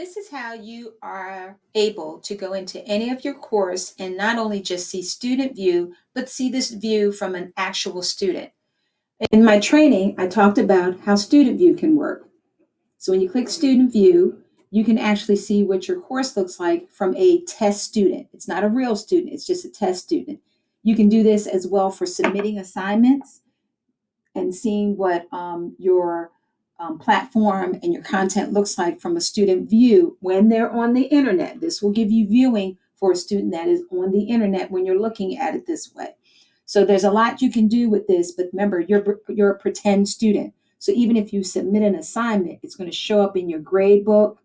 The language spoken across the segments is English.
This is how you are able to go into any of your course and not only just see student view, but see this view from an actual student. In my training, I talked about how student view can work. So when you click student view, you can actually see what your course looks like from a test student. It's not a real student, it's just a test student. You can do this as well for submitting assignments and seeing what your platform and your content looks like from a student view when they're on the internet. This will give you viewing for a student that is on the internet when you're looking at it this way. So there's a lot you can do with this, but remember, you're a pretend student. So even if you submit an assignment, it's going to show up in your grade book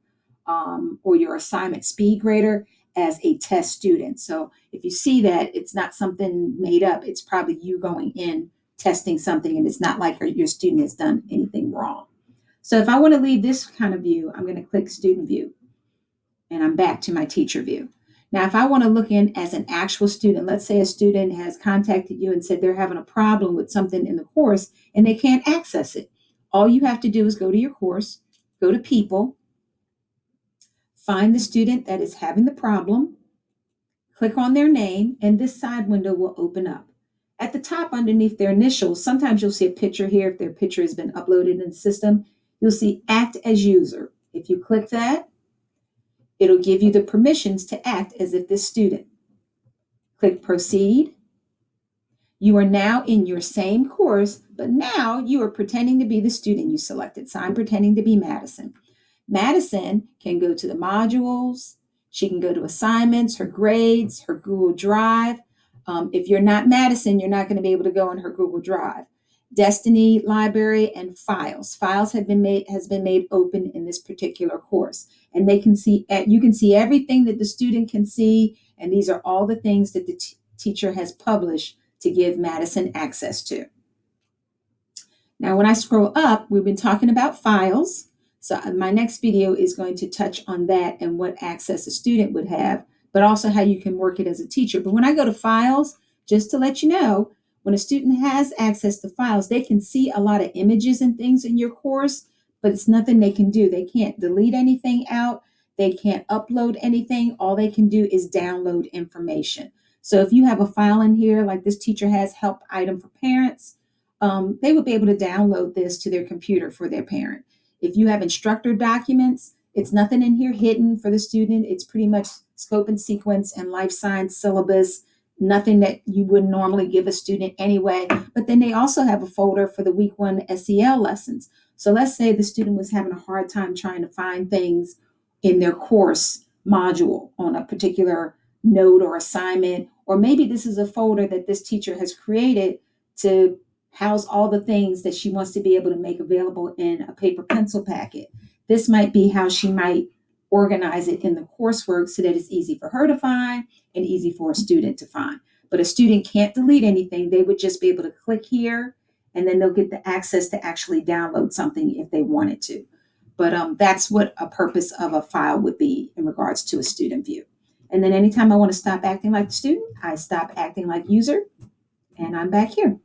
or your assignment speed grader as a test student. So if you see that, it's not something made up. It's probably you going in testing something, and it's not like your student has done anything wrong. So if I want to leave this kind of view, I'm going to click student view and I'm back to my teacher view. Now, if I want to look in as an actual student, let's say a student has contacted you and said they're having a problem with something in the course and they can't access it. All you have to do is go to your course, go to people, find the student that is having the problem, click on their name, and this side window will open up. At the top underneath their initials, sometimes you'll see a picture here. If their picture has been uploaded in the system, you'll see act as user. If you click that, it'll give you the permissions to act as if this student. Click proceed. You are now in your same course, but now you are pretending to be the student you selected. So I'm pretending to be Madison. Madison can go to the modules. She can go to assignments, her grades, her Google Drive. If you're not Madison, you're not going to be able to go in her Google Drive. Destiny Library and Files. Files has been made open in this particular course, and they can see you can see everything that the student can see, and these are all the things that the teacher has published to give Madison access to. Now, when I scroll up, we've been talking about files. So my next video is going to touch on that and what access a student would have, but also how you can work it as a teacher. But when I go to files, just to let you know, when a student has access to files, they can see a lot of images and things in your course, but it's nothing they can do. They can't delete anything out. They can't upload anything. All they can do is download information. So if you have a file in here, like this teacher has help item for parents, they would be able to download this to their computer for their parent. If you have instructor documents, it's nothing in here hidden for the student. It's pretty much scope and sequence and life science syllabus, nothing that you wouldn't normally give a student anyway. But then they also have a folder for the week 1 SEL lessons. So let's say the student was having a hard time trying to find things in their course module on a particular note or assignment, or maybe this is a folder that this teacher has created to house all the things that she wants to be able to make available in a paper pencil packet. This might be how she might organize it in the coursework so that it's easy for her to find and easy for a student to find. But a student can't delete anything. They would just be able to click here and then they'll get the access to actually download something if they wanted to. But that's what a purpose of a file would be in regards to a student view. And then anytime I want to stop acting like the student, I stop acting like user, and I'm back here.